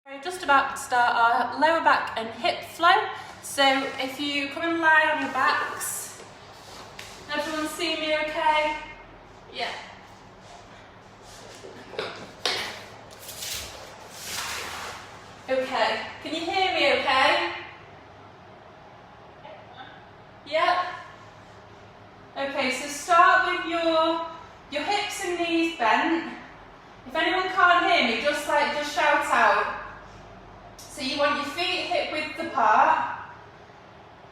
We're just about to start our lower back and hip flow. So if you come and lie on your backs, everyone see me okay? Yeah. Okay, can you hear me okay? Yeah? Okay, so start with your hips and knees bent. If anyone can't hear me, just shout out. So you want your feet hip width apart,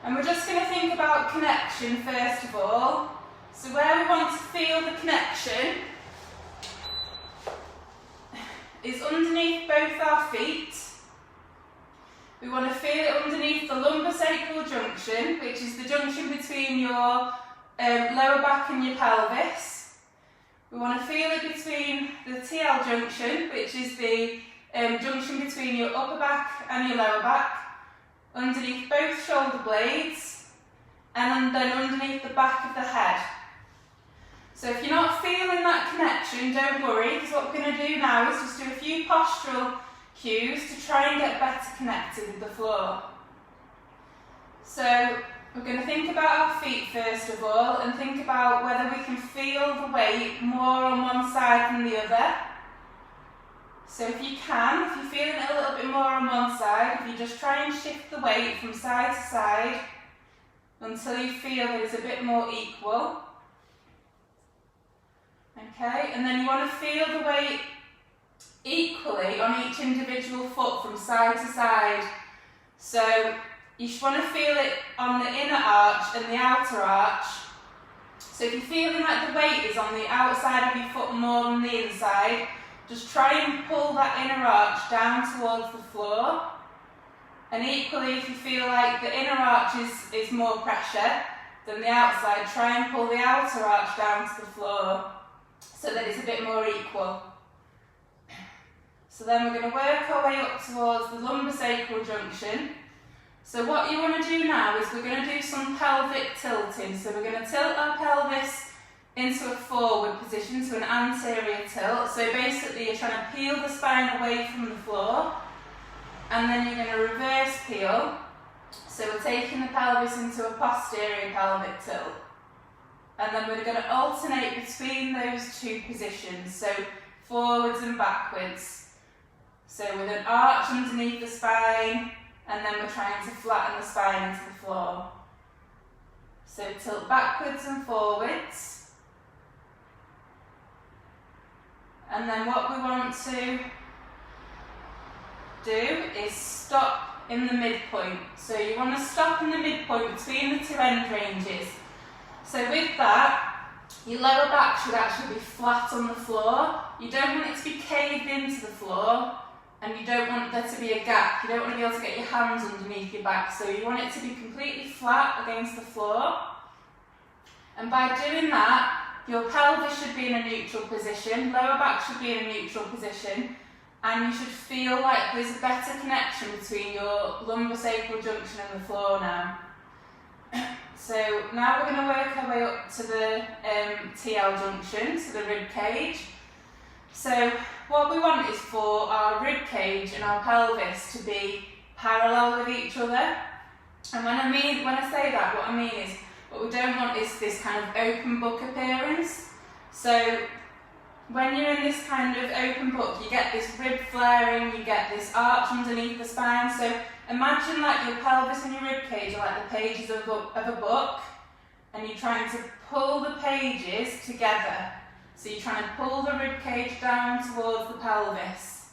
and we're just going to think about connection first of all. So where we want to feel the connection is underneath both our feet. We want to feel it underneath the lumbosacral junction, which is the junction between your lower back and your pelvis. We want to feel it between the TL junction, which is the junction between your upper back and your lower back, underneath both shoulder blades, and then underneath the back of the head. So if you're not feeling that connection, don't worry, because what we're going to do now is just do a few postural cues to try and get better connected with the floor. So we're going to think about our feet first of all, and think about whether we can feel the weight more on one side than the other. So if you're feeling it a little bit more on one side, if you just try and shift the weight from side to side until you feel that it's a bit more equal. Okay, and then you want to feel the weight equally on each individual foot from side to side. So you should want to feel it on the inner arch and the outer arch. So if you're feeling like the weight is on the outside of your foot more than the inside, just try and pull that inner arch down towards the floor. And equally, if you feel like the inner arch is more pressure than the outside, try and pull the outer arch down to the floor so that it's a bit more equal. So then we're going to work our way up towards the lumbosacral junction. So what you want to do now is we're going to do some pelvic tilting. So we're going to tilt our pelvis into a forward position, to an anterior tilt. So basically you're trying to peel the spine away from the floor, and then you're going to reverse peel. So we're taking the pelvis into a posterior pelvic tilt. And then we're going to alternate between those two positions, so forwards and backwards. So with an arch underneath the spine, and then we're trying to flatten the spine into the floor. So tilt backwards and forwards. And then what we want to do is stop in the midpoint. So you want to stop in the midpoint between the two end ranges. So with that, your lower back should actually be flat on the floor. You don't want it to be caved into the floor, and you don't want there to be a gap. You don't want to be able to get your hands underneath your back. So you want it to be completely flat against the floor. And by doing that, your pelvis should be in a neutral position, lower back should be in a neutral position, and you should feel like there's a better connection between your lumbosacral junction and the floor now. So now we're going to work our way up to the TL junction, to the rib cage. So what we want is for our rib cage and our pelvis to be parallel with each other. And when I say that, what I mean is, what we don't want is this kind of open book appearance. So when you're in this kind of open book, you get this rib flaring, you get this arch underneath the spine. So imagine like your pelvis and your rib cage are like the pages of a book, and you're trying to pull the pages together. So you're trying to pull the rib cage down towards the pelvis.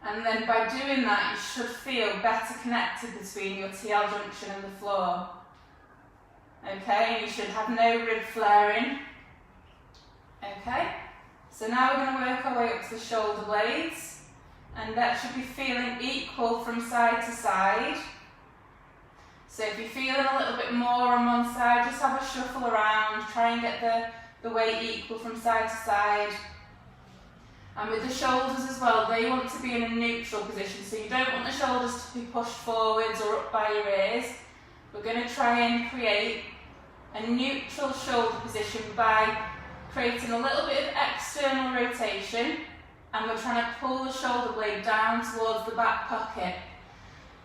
And then by doing that, you should feel better connected between your TL junction and the floor. Okay, and you should have no rib flaring. Okay, so now we're going to work our way up to the shoulder blades, and that should be feeling equal from side to side. So if you're feeling a little bit more on one side, just have a shuffle around, try and get the weight equal from side to side. And with the shoulders as well, they want to be in a neutral position, so you don't want the shoulders to be pushed forwards or up by your ears. We're going to try and create a neutral shoulder position by creating a little bit of external rotation and we're trying to pull the shoulder blade down towards the back pocket.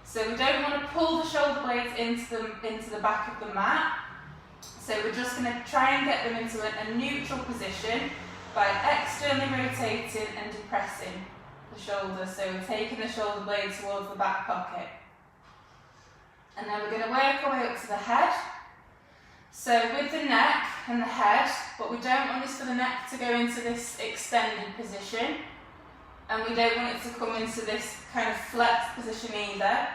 So we don't want to pull the shoulder blades into the back of the mat. So we're just going to try and get them into a neutral position by externally rotating and depressing the shoulder. So we're taking the shoulder blade towards the back pocket. And then we're going to work our way up to the head. So with the neck and the head, what we don't want is for the neck to go into this extended position, and we don't want it to come into this kind of flexed position either.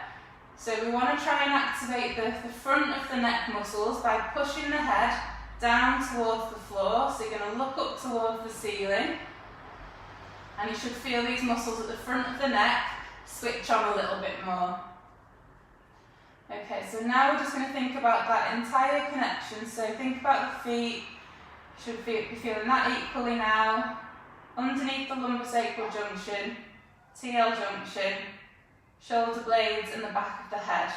So we want to try and activate the front of the neck muscles by pushing the head down towards the floor. So you're going to look up towards the ceiling, and you should feel these muscles at the front of the neck switch on a little bit more. Okay, so now we're just going to think about that entire connection. So think about the feet, you should be feeling that equally now, underneath the lumbosacral junction, TL junction, shoulder blades and the back of the head.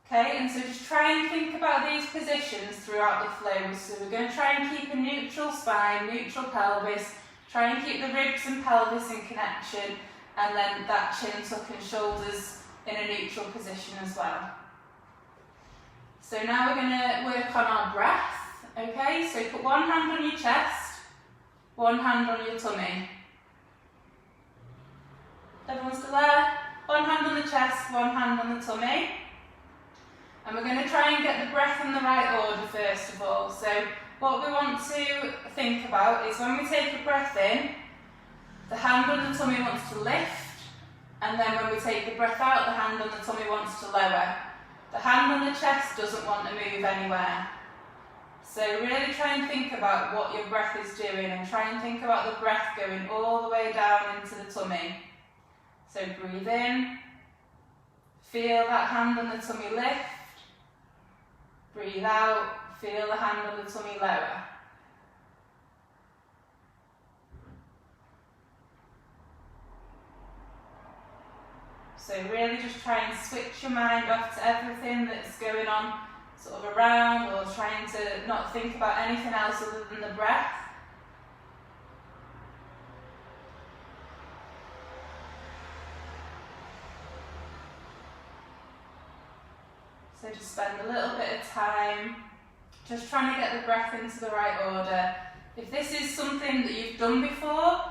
Okay, and so just try and think about these positions throughout the flow. So we're going to try and keep a neutral spine, neutral pelvis, try and keep the ribs and pelvis in connection, and then that chin tuck and shoulders in a neutral position as well. So now we're going to work on our breath. Okay, so put one hand on your chest, one hand on your tummy. Everyone still there? One hand on the chest, one hand on the tummy. And we're going to try and get the breath in the right order first of all. So what we want to think about is when we take a breath in, the hand on the tummy wants to lift. And then when we take the breath out, the hand on the tummy wants to lower. The hand on the chest doesn't want to move anywhere. So really try and think about what your breath is doing, and try and think about the breath going all the way down into the tummy. So breathe in, feel that hand on the tummy lift. Breathe out, feel the hand on the tummy lower. So really just try and switch your mind off to everything that's going on sort of around, or trying to not think about anything else other than the breath. So just spend a little bit of time just trying to get the breath into the right order. If this is something that you've done before,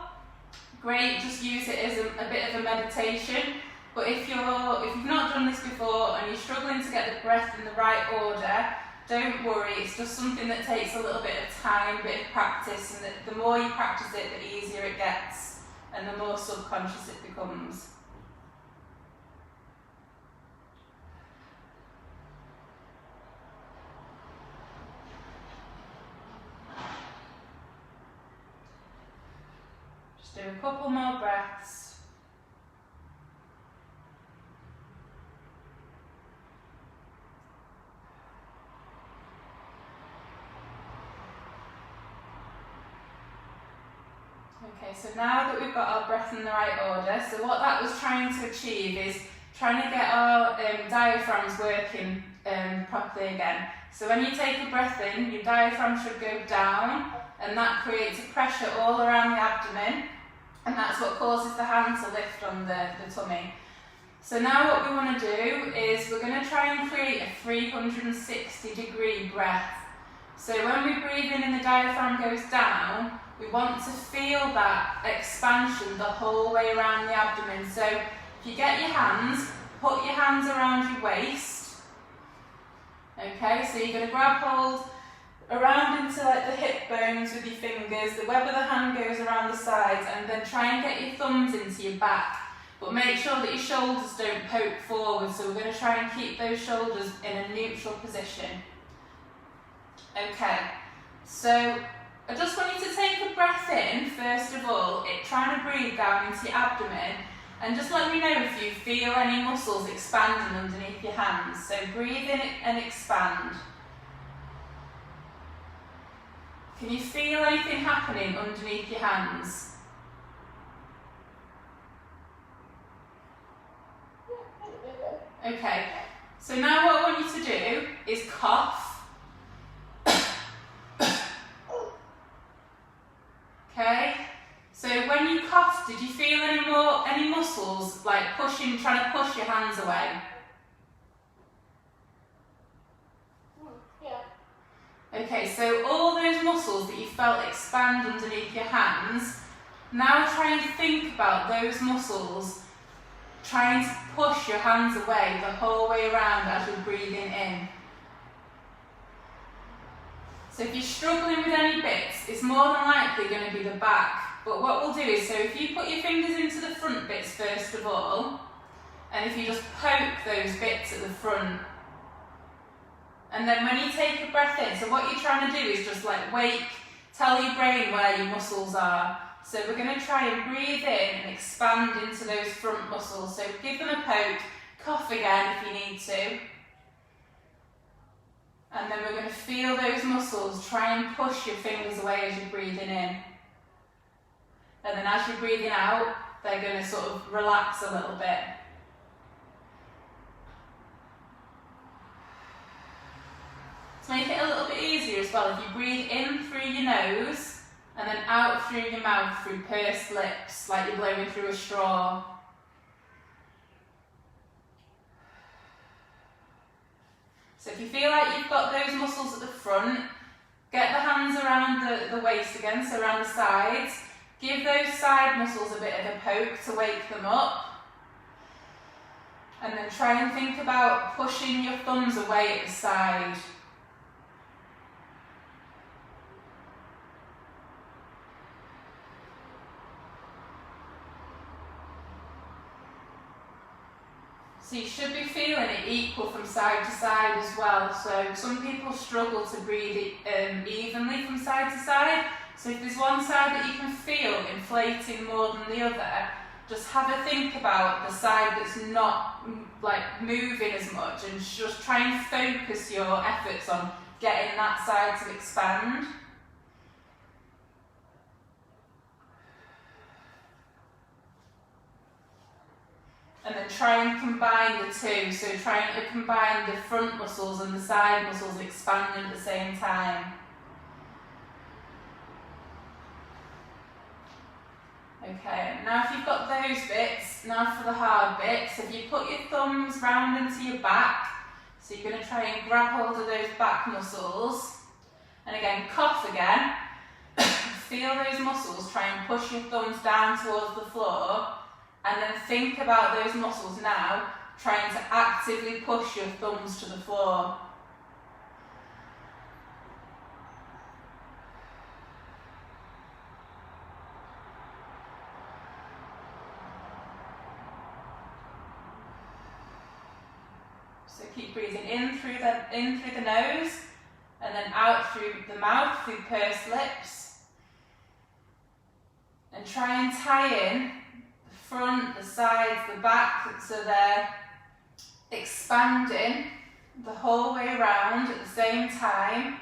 great, just use it as a bit of a meditation. But if you've not done this before and you're struggling to get the breath in the right order, don't worry, it's just something that takes a little bit of time, a bit of practice, and the more you practice it, the easier it gets and the more subconscious it becomes. Just do a couple more breaths. Okay, so now that we've got our breath in the right order, so what that was trying to achieve is trying to get our diaphragms working properly again. So when you take a breath in, your diaphragm should go down, and that creates a pressure all around the abdomen, and that's what causes the hand to lift on the tummy. So now what we want to do is we're going to try and create a 360-degree breath. So when we breathe in and the diaphragm goes down, we want to feel that expansion the whole way around the abdomen. So if you get your hands, put your hands around your waist. Okay, so you're going to grab hold around into like the hip bones with your fingers. The web of the hand goes around the sides, and then try and get your thumbs into your back. But make sure that your shoulders don't poke forward. So we're going to try and keep those shoulders in a neutral position. Okay, so I just want you to take a breath in, first of all, trying to breathe down into your abdomen, and just let me know if you feel any muscles expanding underneath your hands. So breathe in and expand. Can you feel anything happening underneath your hands? Okay, so now what I want you to do is cough. Okay, so when you you coughed, did you feel any muscles like trying to push your hands away? Yeah. Okay, so all those muscles that you felt expand underneath your hands, now try and think about those muscles trying to push your hands away the whole way around as you're breathing in. So if you're struggling with any bits, it's more than likely going to be the back. But what we'll do is, so if you put your fingers into the front bits first of all, and if you just poke those bits at the front, and then when you take a breath in, so what you're trying to do is just like tell your brain where your muscles are. So we're going to try and breathe in and expand into those front muscles. So give them a poke, cough again if you need to. And then we're going to feel those muscles, try and push your fingers away as you're breathing in. And then as you're breathing out, they're going to sort of relax a little bit. To make it a little bit easier as well, if you breathe in through your nose and then out through your mouth through pursed lips, like you're blowing through a straw. So if you feel like you've got those muscles at the front, get the hands around the waist again, so around the sides. Give those side muscles a bit of a poke to wake them up. And then try and think about pushing your thumbs away at the side. So you should be feeling it equal from side to side as well. So some people struggle to breathe evenly from side to side. So if there's one side that you can feel inflating more than the other, just have a think about the side that's not like moving as much, and just try and focus your efforts on getting that side to expand. And then try and combine the two, so try and combine the front muscles and the side muscles expanding at the same time. Okay, now if you've got those bits, now for the hard bits. If you put your thumbs round into your back, so you're going to try and grab hold of those back muscles, and again, cough again. Feel those muscles, try and push your thumbs down towards the floor. And then think about those muscles now, trying to actively push your thumbs to the floor. So keep breathing in through the nose, and then out through the mouth, through pursed lips. And try and tie in front, the sides, the back, so they're expanding the whole way around at the same time.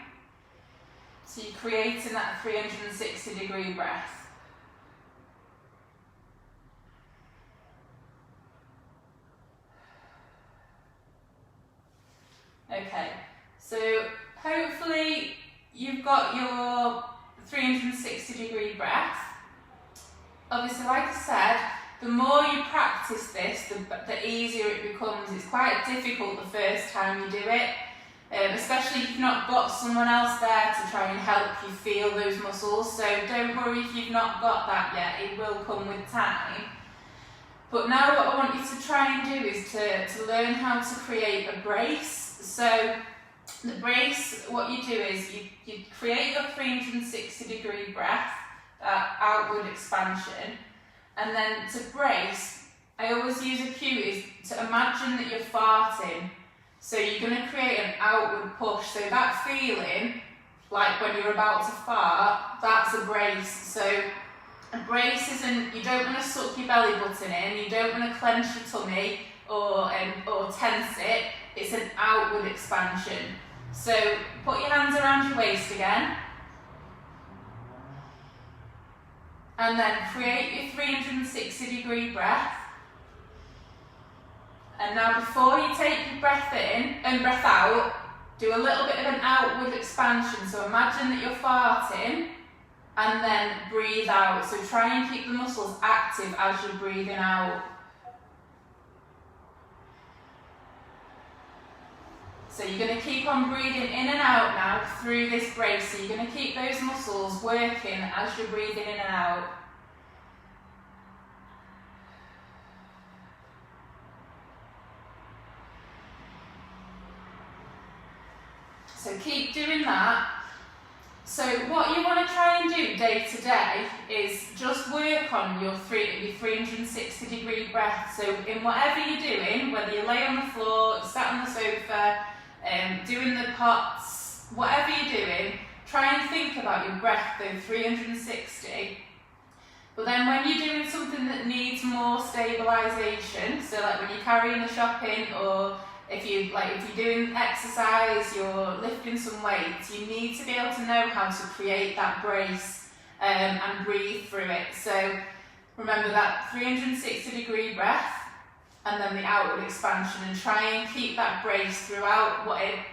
So you're creating that 360-degree breath. Okay, so hopefully you've got your 360-degree breath. Obviously, like I said, the more you practice this, the easier it becomes. It's quite difficult the first time you do it, especially if you've not got someone else there to try and help you feel those muscles. So don't worry if you've not got that yet, it will come with time. But now what I want you to try and do is to learn how to create a brace. So the brace, what you do is you create your 360-degree breath, that outward expansion. And then to brace, I always use a cue is to imagine that you're farting. So you're going to create an outward push. So that feeling, like when you're about to fart, that's a brace. So a brace isn't, you don't want to suck your belly button in, you don't want to clench your tummy or tense it. It's an outward expansion. So put your hands around your waist again. And then create your 360-degree breath. And now before you take your breath in and breath out, do a little bit of an outward expansion. So imagine that you're farting, and then breathe out. So try and keep the muscles active as you're breathing out. So you're going to keep on breathing in and out now through this brace. So you're going to keep those muscles working as you're breathing in and out. So keep doing that. So what you want to try and do day to day is just work on your 360-degree breath. So in whatever you're doing, whether you lay on the floor, sat on the sofa, doing the pots, whatever you're doing, try and think about your breath though 360. But then when you're doing something that needs more stabilisation, so like when you're carrying the shopping, or if you're doing exercise, you're lifting some weights, you need to be able to know how to create that brace and breathe through it. So remember that 360-degree breath and then the outward expansion, and try and keep that brace throughout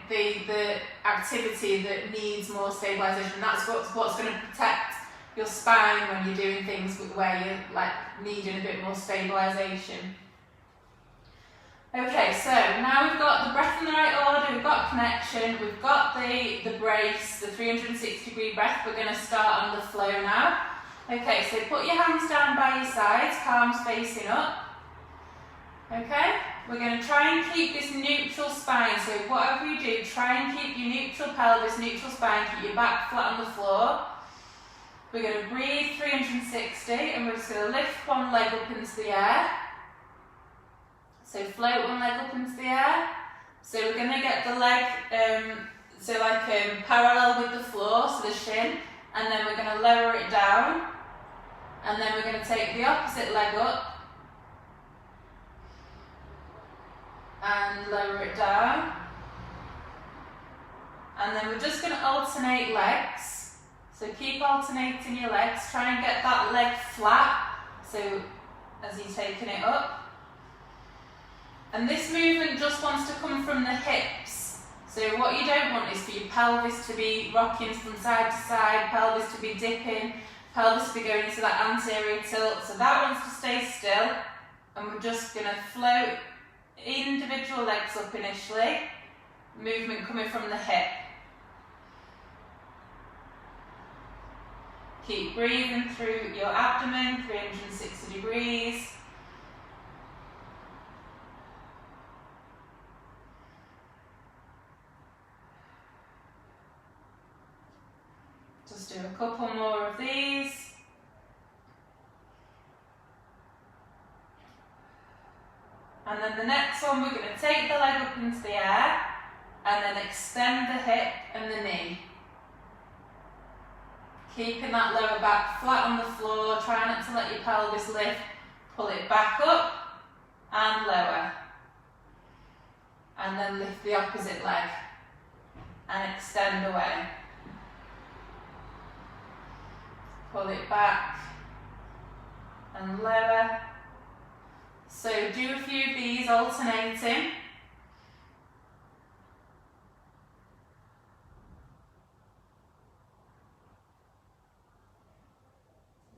the activity that needs more stabilisation. That's what's going to protect your spine when you're doing things where you're like needing a bit more stabilisation. Okay, so now we've got the breath in the right order, we've got connection, we've got the brace, the 360-degree breath. We're going to start on the flow now. Okay, so put your hands down by your sides, palms facing up. Okay, we're going to try and keep this neutral spine. So whatever you do, try and keep your neutral pelvis, neutral spine, keep your back flat on the floor. We're going to breathe 360 and we're just going to lift one leg up into the air. So float one leg up into the air. So we're going to get the leg parallel with the floor, so the shin, and then we're going to lower it down, and then we're going to take the opposite leg up and lower it down, and then we're just going to alternate legs. So keep alternating your legs, try and get that leg flat, so as you're taking it up. And this movement just wants to come from the hips. So what you don't want is for your pelvis to be rocking from side to side, pelvis to be dipping, pelvis to be going into that anterior tilt. So that wants to stay still. And we're just going to float individual legs up initially. Movement coming from the hip. Keep breathing through your abdomen, 360 degrees. Just do a couple more of these. And then the next one, we're going to take the leg up into the air and then extend the hip and the knee. Keeping that lower back flat on the floor, try not to let your pelvis lift. Pull it back up and lower. And then lift the opposite leg and extend away. Pull it back and lower. So do a few of these alternating.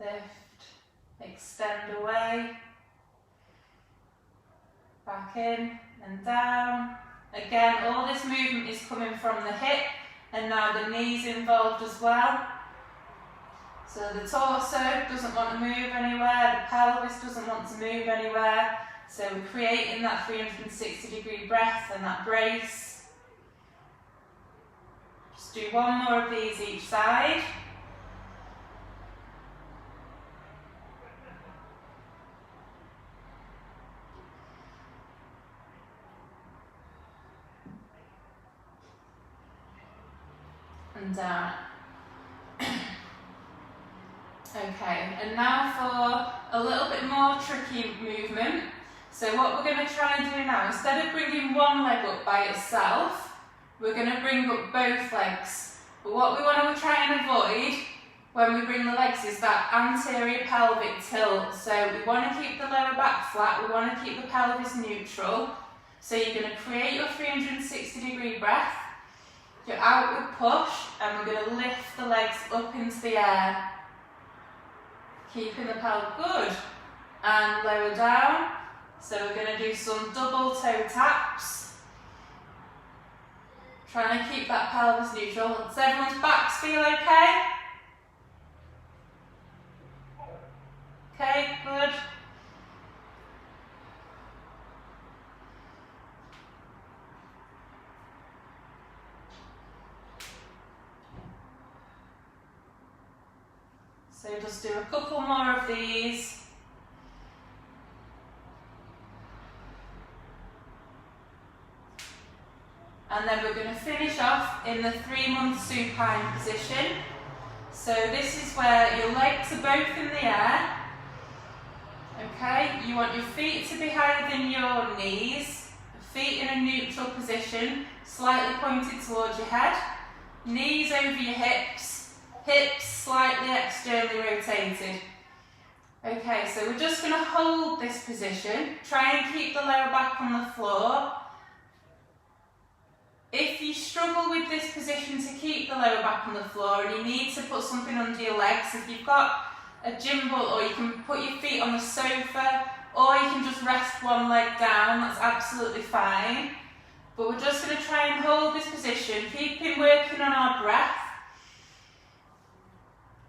Lift, extend away, back in and down. Again, all this movement is coming from the hip, and now the knee's involved as well. So the torso doesn't want to move anywhere, the pelvis doesn't want to move anywhere. So we're creating that 360-degree breath and that brace. Just do one more of these each side. And down. Okay, and now for a little bit more tricky movement. So what we're going to try and do now, instead of bringing one leg up by itself, we're going to bring up both legs. But what we want to try and avoid when we bring the legs is that anterior pelvic tilt. So we want to keep the lower back flat, we want to keep the pelvis neutral. So you're going to create your 360-degree breath, your outward push, and we're going to lift the legs up into the air. Keeping the pelvic good. And lower down. So we're going to do some double toe taps. Trying to keep that pelvis neutral. Does everyone's backs feel okay? Okay, good. So just do a couple more of these. And then we're going to finish off in the 3-month supine position. So this is where your legs are both in the air. Okay, you want your feet to be higher than your knees. Feet in a neutral position, slightly pointed towards your head. Knees over your hips, hips slightly externally rotated. Okay, so we're just going to hold this position. Try and keep the lower back on the floor. If you struggle with this position to keep the lower back on the floor and you need to put something under your legs, if you've got a gym ball, or you can put your feet on the sofa, or you can just rest one leg down, that's absolutely fine. But we're just going to try and hold this position, keeping working on our breath.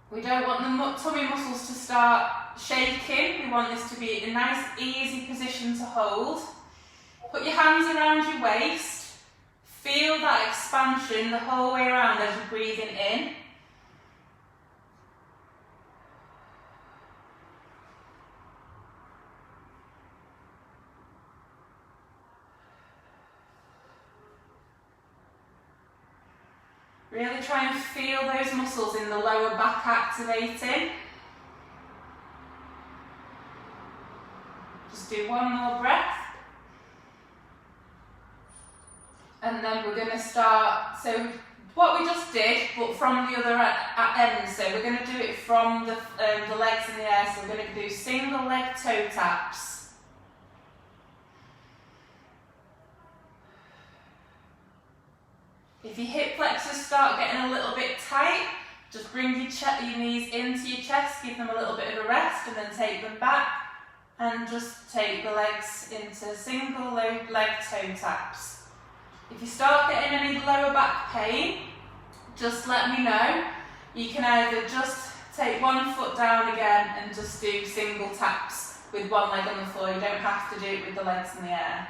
We don't want the tummy muscles to start shaking. We want this to be a nice, easy position to hold. Put your hands around your waist. Feel that expansion the whole way around as you're breathing in. Really try and feel those muscles in the lower back activating. Just do one more breath. And then we're going to start, so what we just did, but from the other end. So we're going to do it from the legs in the air. So we're going to do single leg toe taps. If your hip flexors start getting a little bit tight, just bring your knees into your chest, give them a little bit of a rest, and then take them back. And just take the legs into single leg toe taps. If you start getting any lower back pain, just let me know. You can either just take one foot down again and just do single taps with one leg on the floor. You don't have to do it with the legs in the air.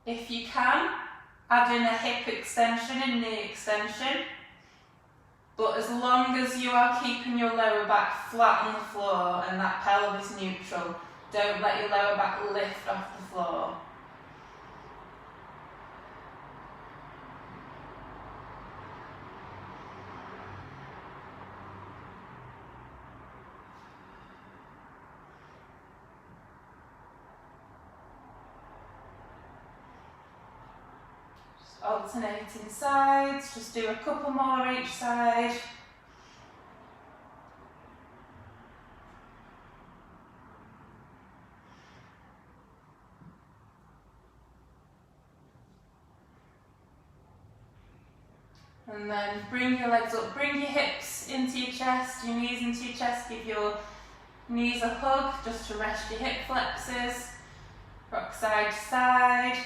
If you can, add in a hip extension and knee extension. But as long as you are keeping your lower back flat on the floor and that pelvis neutral, don't let your lower back lift off the floor. Just alternating sides, just do a couple more each side. And then bring your legs up, bring your hips into your chest, your knees into your chest, give your knees a hug just to rest your hip flexors. Rock side to side.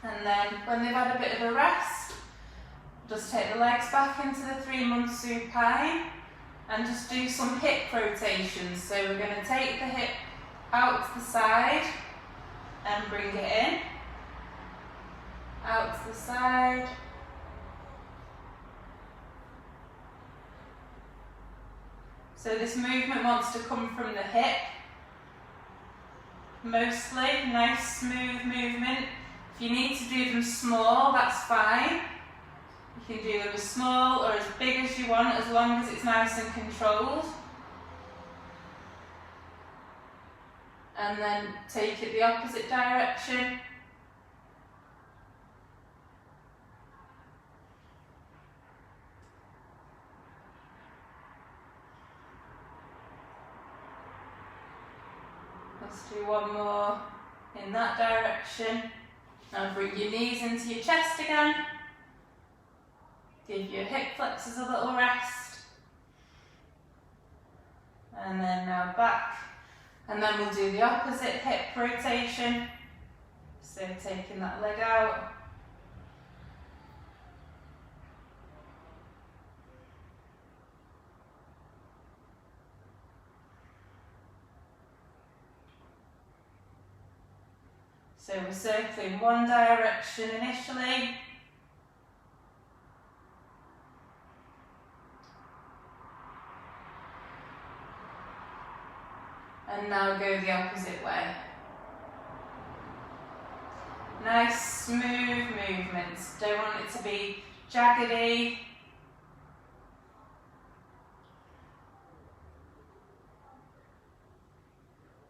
And then when they've had a bit of a rest, just take the legs back into the 3-month supine and just do some hip rotations. So we're going to take the hip out to the side and bring it in. Out to the side. So this movement wants to come from the hip, mostly, nice smooth movement. If you need to do them small, that's fine. You can do them as small or as big as you want, as long as it's nice and controlled. And then take it the opposite direction. Let's do one more. in that direction. Now bring your knees into your chest again. Give your hip flexors a little rest. And then now back. And then we'll do the opposite hip rotation. So taking that leg out. So we're circling one direction initially. And now go the opposite way. Nice smooth movements. Don't want it to be jaggedy.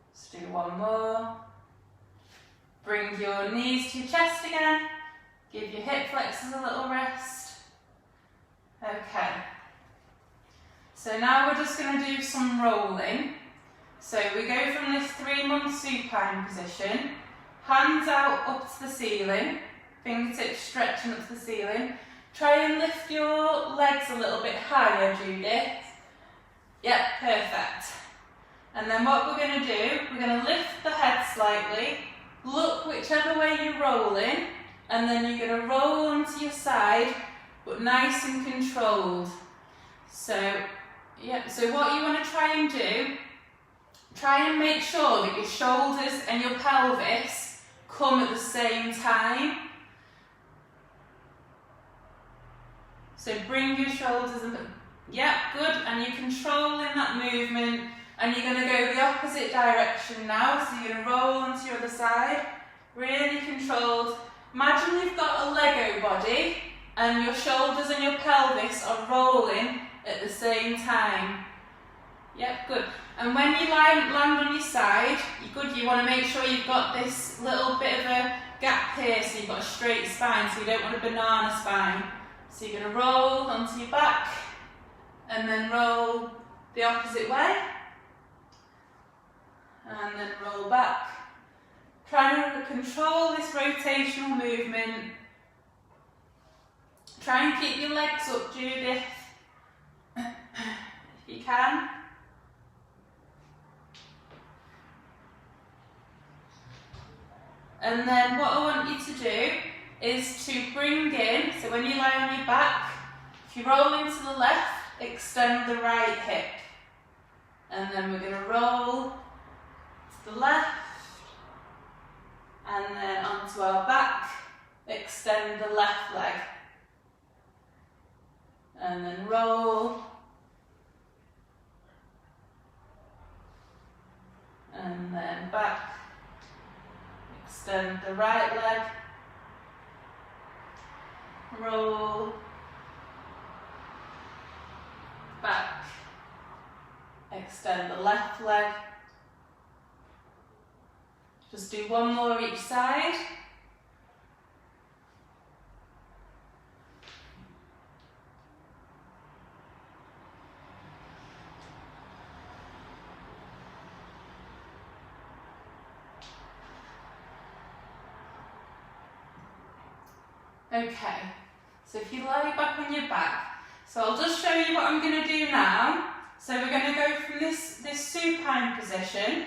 Let's do one more. Bring your knees to your chest again. Give your hip flexors a little rest. Okay. So now we're just going to do some rolling. So we go from this 3-month supine position, hands out up to the ceiling, fingertips stretching up to the ceiling. Try and lift your legs a little bit higher, Judith. Yep, perfect. And then what we're going to do, we're going to lift the head slightly, look whichever way you're rolling, and then you're going to roll onto your side, but nice and controlled. So, yep, so what you want to try and do, try and make sure that your shoulders and your pelvis come at the same time. So bring your shoulders and, yep, good, and you're controlling that movement, and you're going to go the opposite direction now, so you're going to roll onto your other side, really controlled. Imagine you've got a Lego body, and your shoulders and your pelvis are rolling at the same time. Yep, good. And when you land on your side, you want to make sure you've got this little bit of a gap here, so you've got a straight spine, so you don't want a banana spine. So you're going to roll onto your back, and then roll the opposite way, and then roll back. Try and control this rotational movement. Try and keep your legs up, Judith, if you can. And then what I want you to do is to bring in, so when you lie on your back, if you roll into the left, extend the right hip. And then we're going to roll to the left, and then onto our back, extend the left leg. And then roll. And then back. Extend the right leg, roll, back, extend the left leg. Just do one more each side. Okay, so if you lie back on your back, so I'll just show you what I'm going to do now. So we're going to go from this supine position,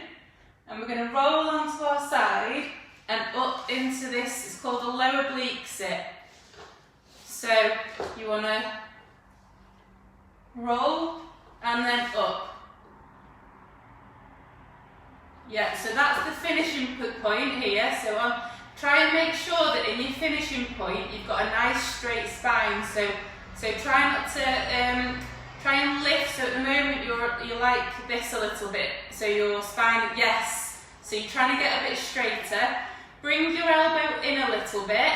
and we're going to roll onto our side and up into this, it's called a low oblique sit. So you want to roll and then up. Yeah, so that's the finishing point here. So try and make sure that in your finishing point you've got a nice straight spine. So try not to try and lift. So at the moment you're like this a little bit. So your spine, yes. So you're trying to get a bit straighter. Bring your elbow in a little bit.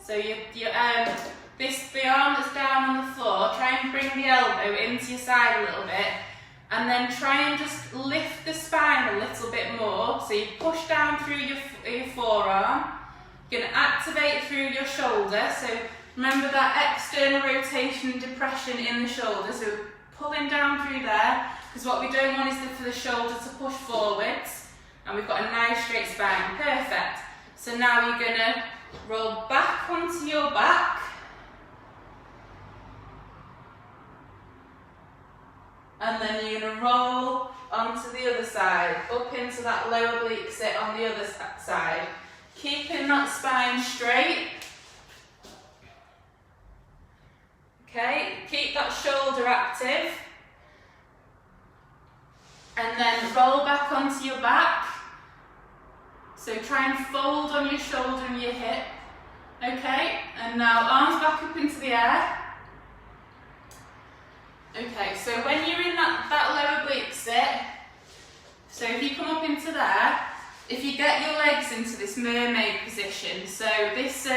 So the arm that's down on the floor, try and bring the elbow into your side a little bit. And then try and just lift the spine a little bit more. So you push down through your forearm. You're going to activate through your shoulder. So remember that external rotation and depression in the shoulder. So pulling down through there, because what we don't want is for the shoulder to push forwards. and we've got a nice straight spine. Perfect. So now you're going to roll back onto your back. And then you're going to roll onto the other side, up into that low oblique sit on the other side. Keeping that spine straight. Okay, keep that shoulder active. And then roll back onto your back. So try and fold on your shoulder and your hip. Okay, and now arms back up into the air. Okay, so when you're in that low oblique sit, so if you come up into there, if you get your legs into this mermaid position, so this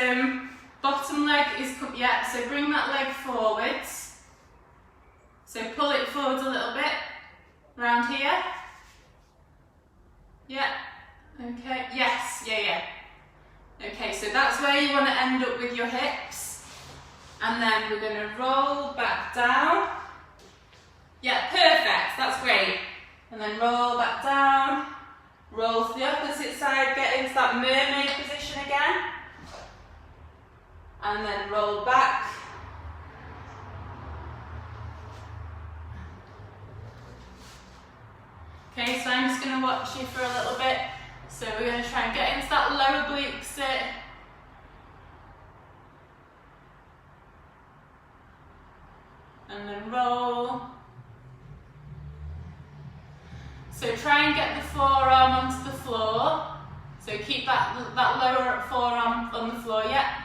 bottom leg is, yeah, so bring that leg forwards. So pull it forwards a little bit, around here. Yeah, okay, yes, yeah. Okay, so that's where you want to end up with your hips. And then we're going to roll back down. Yeah, perfect, that's great. And then roll back down, roll to the opposite side, get into that mermaid position again. And then roll back. Okay, so I'm just going to watch you for a little bit. So we're going to try and get into that low oblique sit. And then roll. So try and get the forearm onto the floor. So keep that lower forearm on the floor, yeah.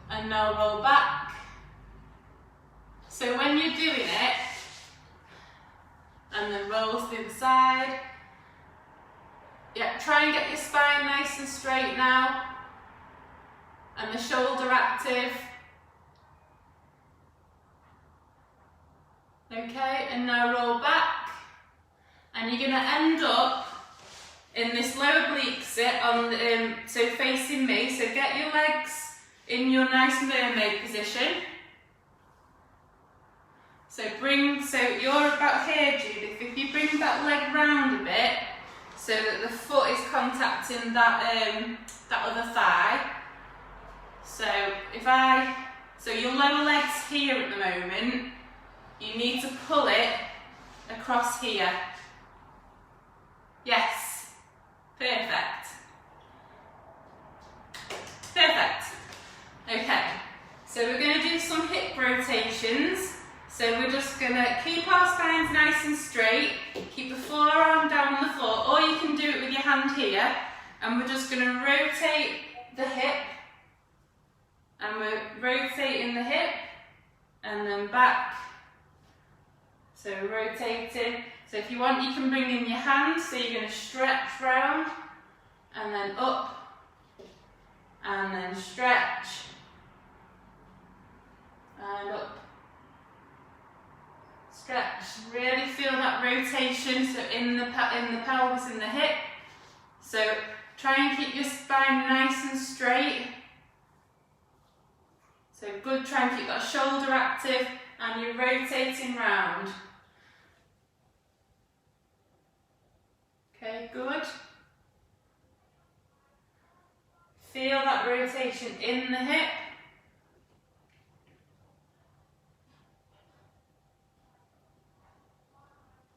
And now roll back. So when you're doing it, and then roll to the other side. Yeah, try and get your spine nice and straight now. And the shoulder active. Okay, and now roll back. And you're going to end up in this low oblique sit on the, so facing me. So get your legs in your nice mermaid position. So you're about here, Judith. If you bring that leg round a bit, so that the foot is contacting that other thigh. So your lower leg's here at the moment. You need to pull it across here. Yes, perfect. Perfect. Okay, so we're going to do some hip rotations. So we're just going to keep our spines nice and straight, keep the forearm down on the floor, or you can do it with your hand here, and we're just going to rotate the hip, and we're rotating the hip, and then back. So rotating. So if you want, you can bring in your hand, so you're going to stretch round, and then up, and then stretch, and up. Stretch. Really feel that rotation, so in the pelvis, in the hip. So try and keep your spine nice and straight. So good, try and keep that shoulder active, and you're rotating round. Okay, good. Feel that rotation in the hip.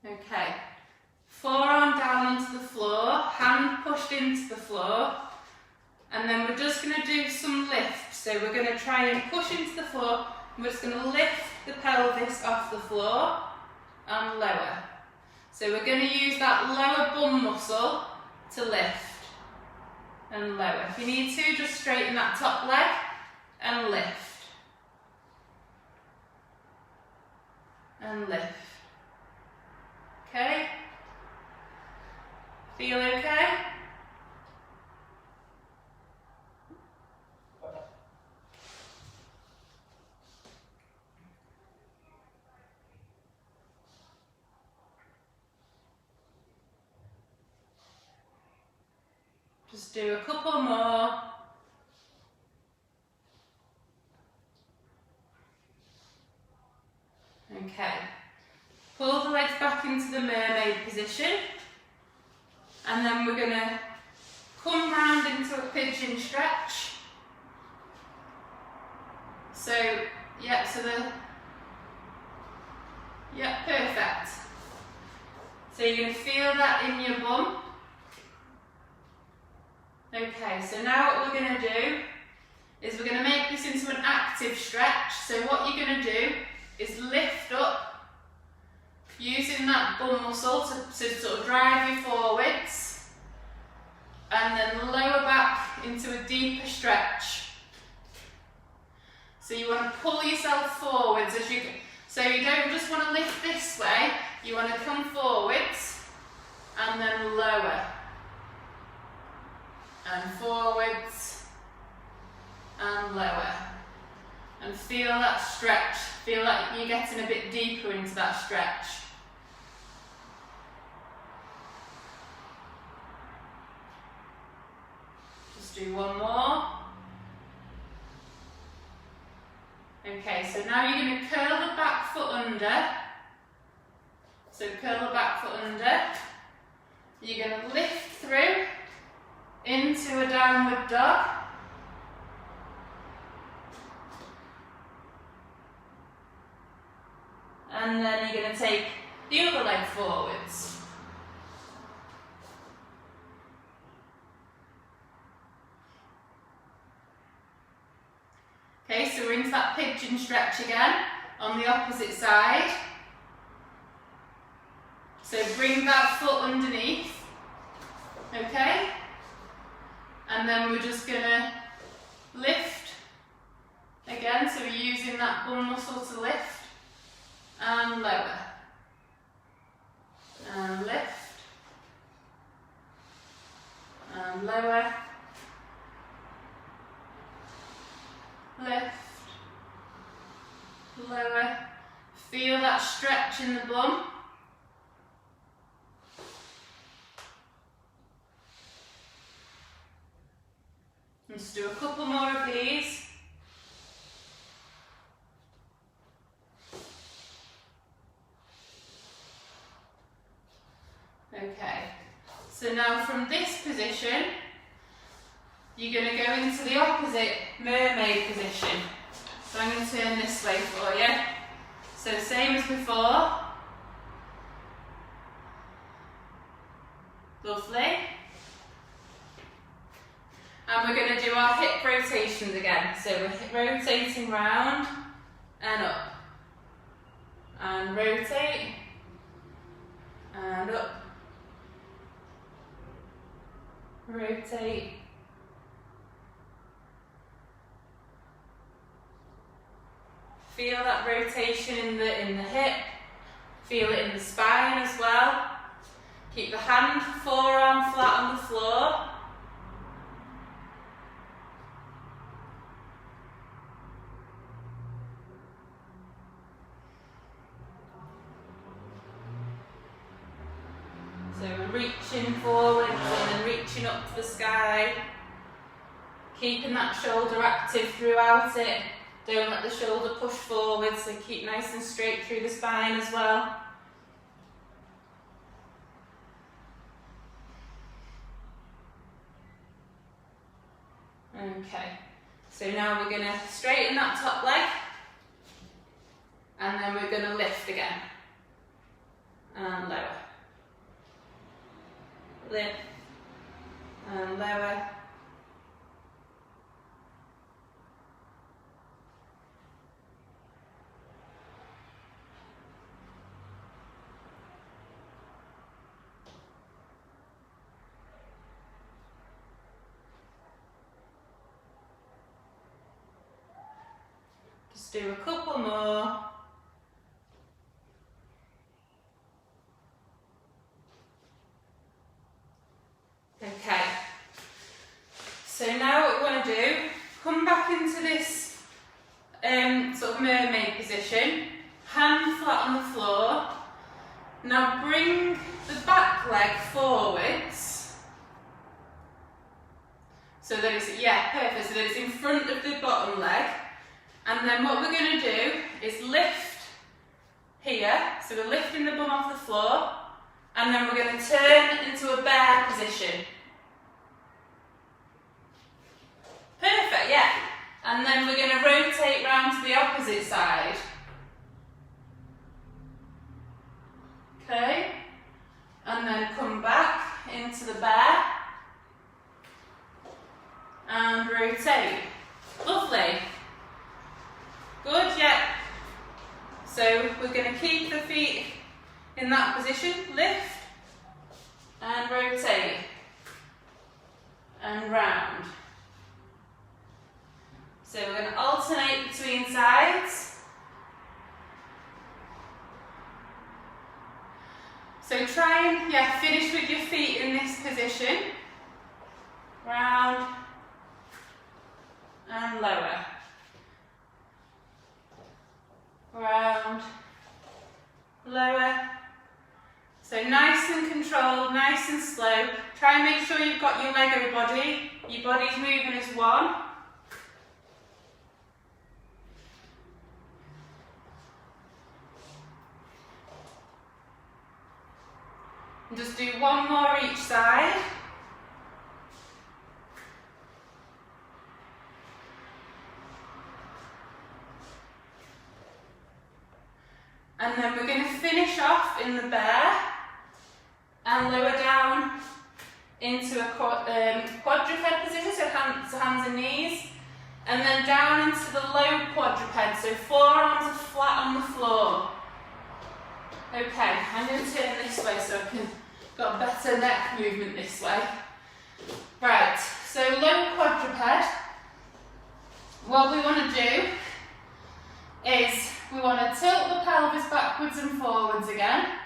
Okay, forearm down onto the floor, hand pushed into the floor, and then we're just going to do some lifts. So we're going to try and push into the floor, and we're just going to lift the pelvis off the floor and lower. So we're going to use that lower bum muscle to lift and lower. If you need to, just straighten that top leg and lift. And lift. Okay? Feel okay? Just do a couple more. Okay. Pull the legs back into the mermaid position, and then we're going to come round into a pigeon stretch. So, yeah, perfect. So you're going to feel that in your bum. Okay, so now what we're going to do is we're going to make this into an active stretch. So what you're going to do is lift up, using that bum muscle to sort of drive you forwards, and then lower back into a deeper stretch. So you want to pull yourself forwards as you go. So you don't just want to lift this way, you want to come forwards and then lower. And forwards and lower. And feel that stretch. Feel like you're getting a bit deeper into that stretch. Just do one more. Okay, so now you're going to curl the back foot under. So curl the back foot under. You're going to lift through into a downward dog. And then you're going to take the other leg forwards. Okay, so we're into that pigeon stretch again on the opposite side. So bring that foot underneath. Okay? And then we're just going to lift again, so we're using that bum muscle to lift and lower. And lift and lower. Lift, lower. Feel that stretch in the bum. Let's do a couple more of these. Okay, so now from this position, you're going to go into the opposite mermaid position. So I'm going to turn this way for you. So same as before. Lovely. And we're going to do our hip rotations again. So we're rotating round and up. And rotate. And up. Rotate. Feel that rotation in the hip. Feel it in the spine as well. Keep the hand, forearm flat on the floor. So we're reaching forwards and then reaching up to the sky. Keeping that shoulder active throughout it. Don't let the shoulder push forward, so keep nice and straight through the spine as well. Okay, so now we're going to straighten that top leg, and then we're going to lift again. And lower. Lift. And lower. Just do a couple more. Okay, so now what we want to do, come back into this sort of mermaid position, hand flat on the floor. Now bring the back leg forwards, so that it's, perfect, so that it's in front of the bottom leg. And then what we're going to do is lift here, so we're lifting the bum off the floor, And then we're going to turn into a bear position. Perfect, yeah. And then we're going to rotate round to the opposite side. Okay. And then come back into the bear. And rotate. Lovely. Good, yeah. So we're going to keep the feet in that position, lift and rotate and round. So we're going to alternate between sides. So try and finish with your feet in this position. Round and lower. Round, lower. So nice and controlled, nice and slow. Try and make sure you've got your Lego body. Your body's moving as one. And just do one more each side. And then we're going to finish off in the bear and lower down into a quadruped position, so hands and knees, and then down into the low quadruped, so forearms are flat on the floor. Okay, I'm going to turn this way so I can got a better neck movement this way. Right, so low quadruped, what we want to do is we want to tilt the pelvis backwards and forwards again.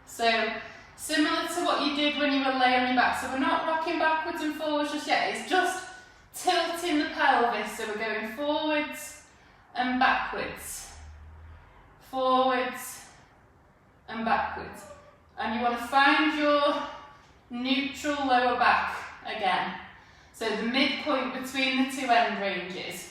So similar to what you did when you were laying on your back. So we're not rocking backwards and forwards just yet, it's just tilting the pelvis. So we're going forwards and backwards. Forwards and backwards. And you want to find your neutral lower back again. So the midpoint between the two end ranges.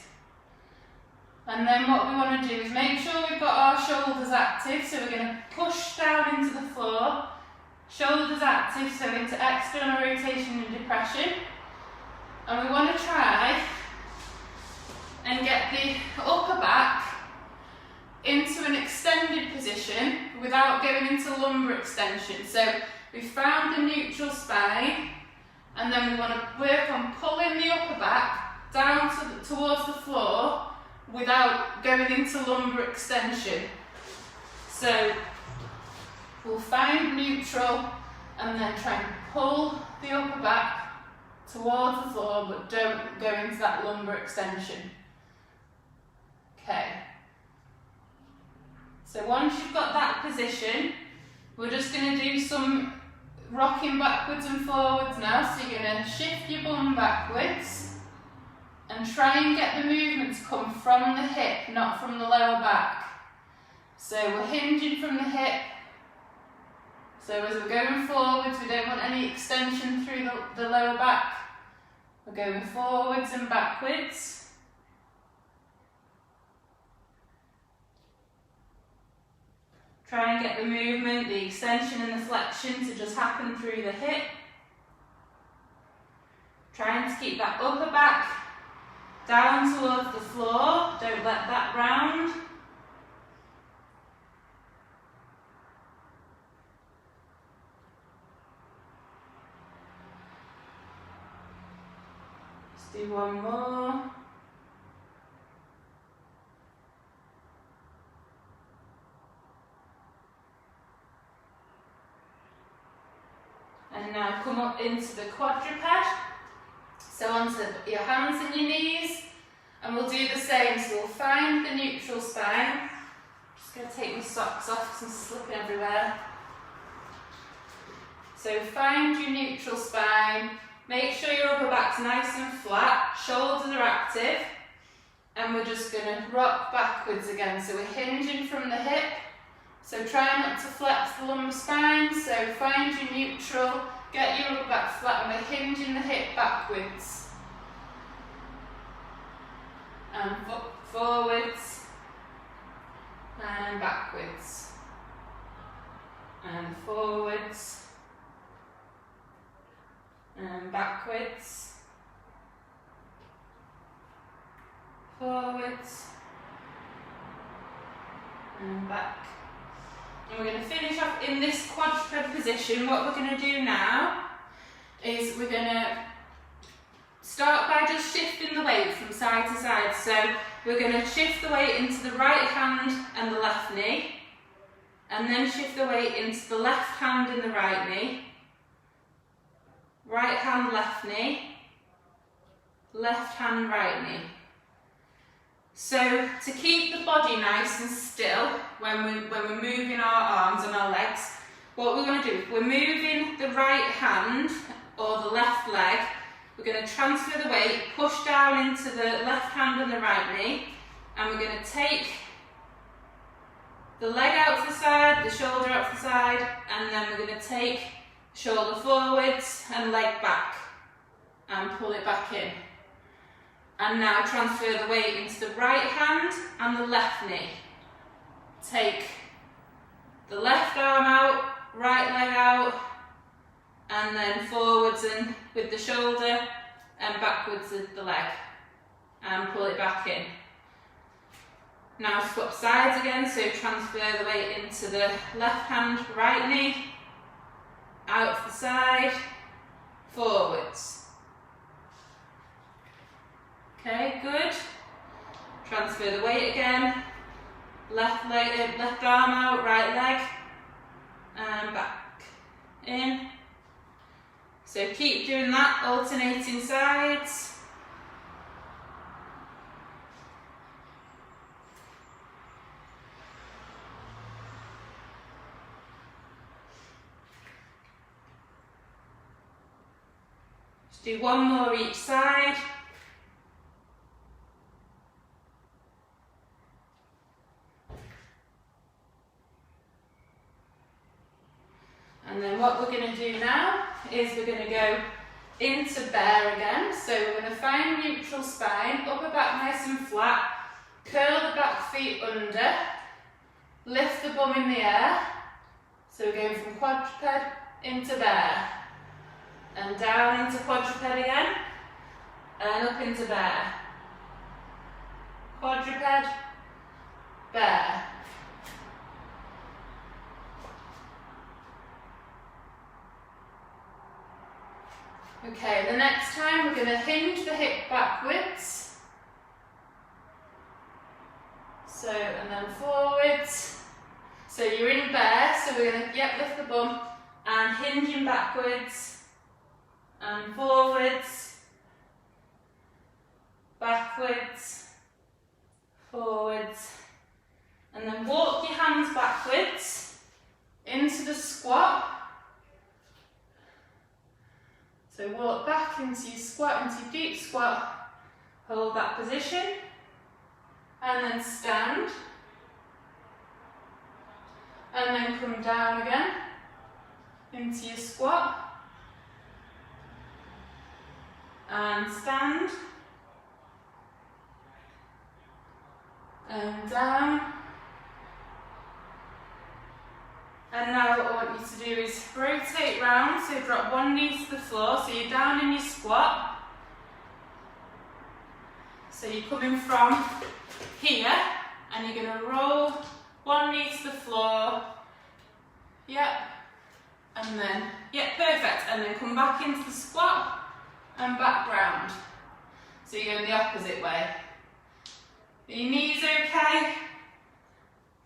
And then what we want to do is make sure we've got our shoulders active. So we're going to push down into the floor. Shoulders active, so into external rotation and depression. And we want to try and get the upper back into an extended position without going into lumbar extension. So we've found the neutral spine, and then we want to work on pulling the upper back down towards the floor without going into lumbar extension. So we'll find neutral and then try and pull the upper back towards the floor, but don't go into that lumbar extension. Okay. So once you've got that position, we're just going to do some rocking backwards and forwards now. So you're going to shift your bum backwards and try and get the movement to come from the hip, not from the lower back. So we're hinging from the hip. So as we're going forwards, we don't want any extension through the lower back. We're going forwards and backwards. Try and get the movement, the extension and the flexion to just happen through the hip. Trying to keep that upper back down towards the floor, don't let that round. Let's do one more. And now come up into the quadruped. So onto your hands and your knees, and we'll do the same. So we'll find the neutral spine. I'm just going to take my socks off because I'm slipping everywhere. So find your neutral spine. Make sure your upper back's nice and flat. Shoulders are active. And we're just going to rock backwards again. So we're hinging from the hip. So try not to flex the lumbar spine. So find your neutral. Get your upper back flat, and we're hinging the hip backwards. And forwards. And backwards. forwards, and back. And we're going to finish off in this quadruped position. What we're going to do now is we're going to start by just shifting the weight from side to side. So we're going to shift the weight into the right hand and the left knee, and then shift the weight into the left hand and the right knee. Right hand, left knee, left hand, right knee. So to keep the body nice and still when we're moving our arms and our legs, what we're going to do, we're moving the right hand or the left leg, we're going to transfer the weight, push down into the left hand and the right knee, and we're going to take the leg out to the side, the shoulder out to the side, and then we're going to take shoulder forwards and leg back and pull it back in. And now transfer the weight into the right hand and the left knee. Take the left arm out, right leg out, and then forwards and with the shoulder and backwards with the leg, and pull it back in. Now swap sides again, so transfer the weight into the left hand, right knee, out to the side, forwards. Okay, good. Transfer the weight again. Left leg, left arm out, right leg, and back in. So keep doing that, alternating sides. Just do one more each side. And then what we're going to do now is we're going to go into bear again. So we're going to find neutral spine, upper back nice and flat, curl the back feet under, lift the bum in the air. So we're going from quadruped into bear, and down into quadruped again, and up into bear. Quadruped, bear. Okay, the next time we're going to hinge the hip backwards. So, and then forwards. So you're in bear, so we're going to lift the bum and hinging backwards and forwards, backwards, forwards, and then walk your hands backwards into the squat. So walk back into your squat, into your deep squat, hold that position, and then stand, and then come down again into your squat, and stand, and down. And now what I want you to do is rotate round, so drop one knee to the floor, so you're down in your squat. So you're coming from here, and you're going to roll one knee to the floor, yep, and then, yep, perfect, and then come back into the squat, and back round. So you're going the opposite way. Are your knees okay?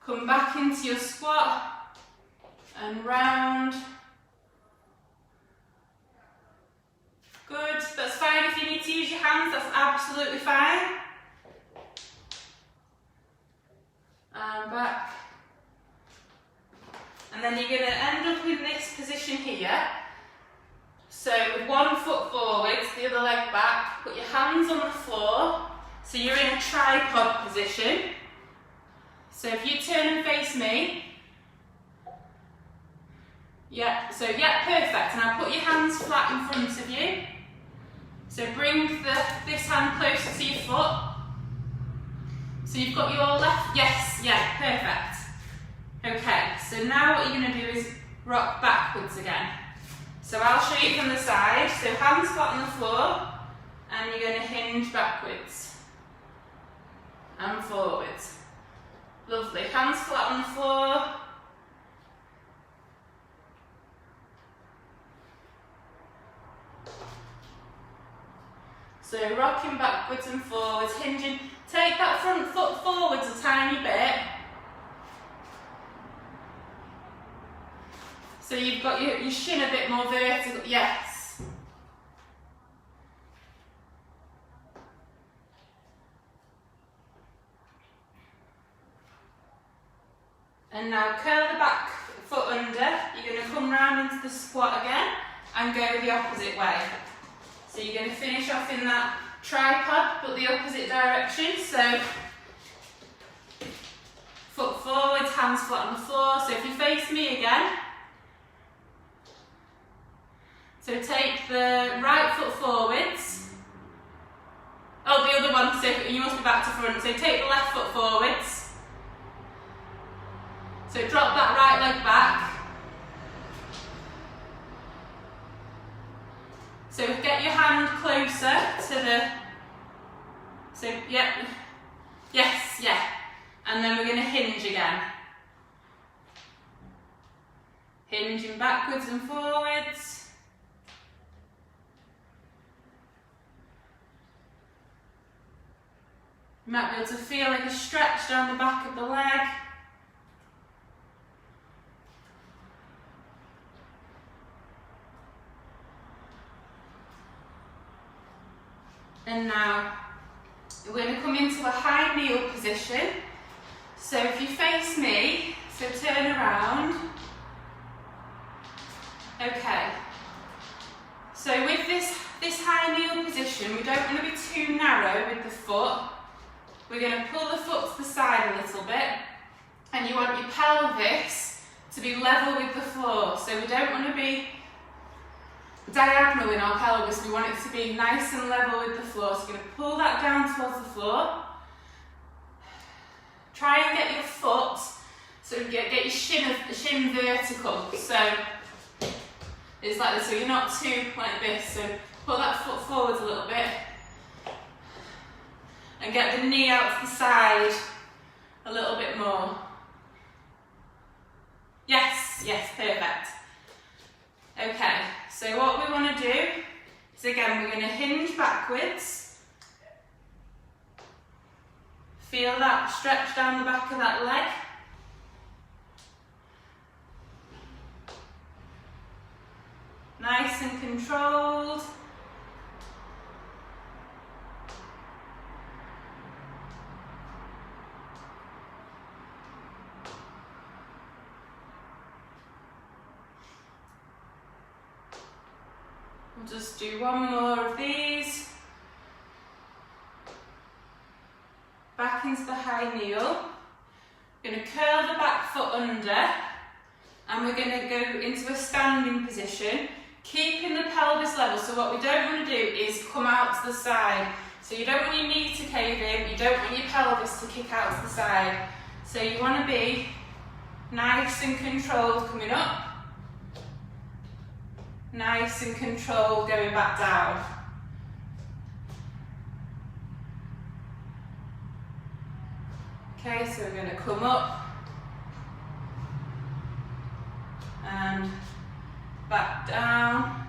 Come back into your squat, and round. Good, that's fine. If you need to use your hands, that's absolutely fine. And back. And then you're going to end up in this position here. So with one foot forwards, the other leg back, put your hands on the floor. So you're in a tripod position. So if you turn and face me, yeah, so yeah, perfect. Now put your hands flat in front of you. So bring this hand closer to your foot. So you've got your left, yes, yeah, perfect. Okay, so now what you're going to do is rock backwards again. So I'll show you from the side. So hands flat on the floor, and you're going to hinge backwards. and forwards. Lovely. Hands flat on the floor. So rocking backwards and forwards, hinging. Take that front foot forwards a tiny bit. So you've got your shin a bit more vertical. Yes. And now curl the back foot under. You're going to come round into the squat again and go the opposite way. So you're going to finish off in that tripod, but the opposite direction. So foot forwards, hands flat on the floor. So if you face me again, so take the right foot forwards. Oh, the other one, so you must be back to front. So take the left foot forwards. So drop that right leg back. So get your hand closer to the, so yep, yes, yeah. And then we're going to hinge again. Hinging backwards and forwards. You might be able to feel like a stretch down the back of the leg. And now we're going to come into a high kneel position. So if you face me, so turn around. Okay. So with this high kneel position, we don't want to be too narrow with the foot. We're going to pull the foot to the side a little bit, and you want your pelvis to be level with the floor. So we don't want to be diagonal in our pelvis, we want it to be nice and level with the floor. So you're going to pull that down towards the floor. Try and get your foot, so get your shin vertical. So it's like this, so you're not too like this. So pull that foot forwards a little bit. And get the knee out to the side a little bit more. Yes, yes, perfect. Okay, so what we want to do is, again, we're going to hinge backwards. Feel that stretch down the back of that leg. Nice and controlled. We'll just do one more of these. Back into the high kneel. We're going to curl the back foot under, and we're going to go into a standing position, keeping the pelvis level. So what we don't want to do is come out to the side. So you don't want your knee to cave in, you don't want your pelvis to kick out to the side. So you want to be nice and controlled coming up. Nice and controlled going back down. Okay, so we're going to come up and back down.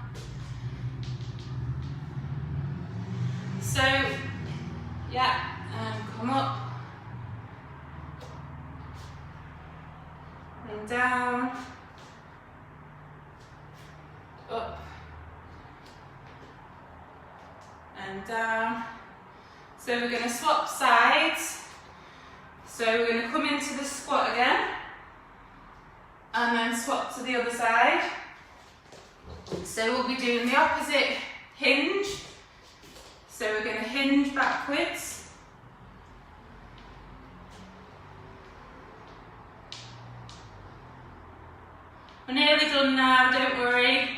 So, yeah, and come up and down. Up and down. So we're going to swap sides. So we're going to come into the squat again and then swap to the other side. So we'll be doing the opposite hinge. So we're going to hinge backwards. We're nearly done now, don't worry.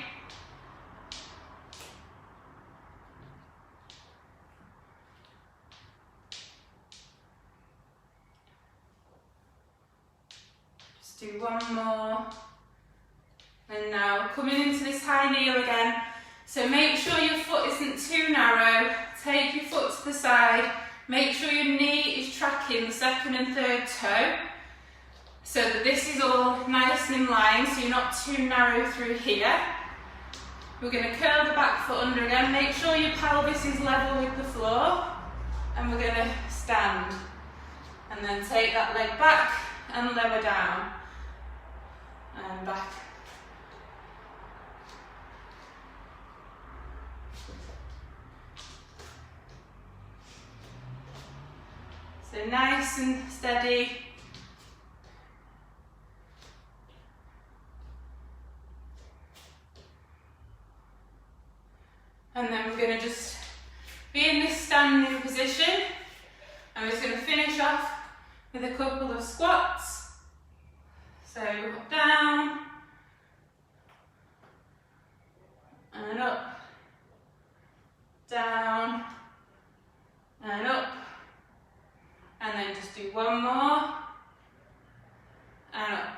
Do one more, and now coming into this high kneel again. So make sure your foot isn't too narrow, take your foot to the side, Make sure your knee is tracking the second and third toe, so that this is all nice and in line, so you're not too narrow through here. We're going to curl the back foot under again. Make sure your pelvis is level with the floor, and we're going to stand. And then take that leg back and lower down. And back. So nice and steady. And then we're going to just be in this standing position. And we're just going to finish off with a couple of squats. So down and up, down and up, and then just do one more and up.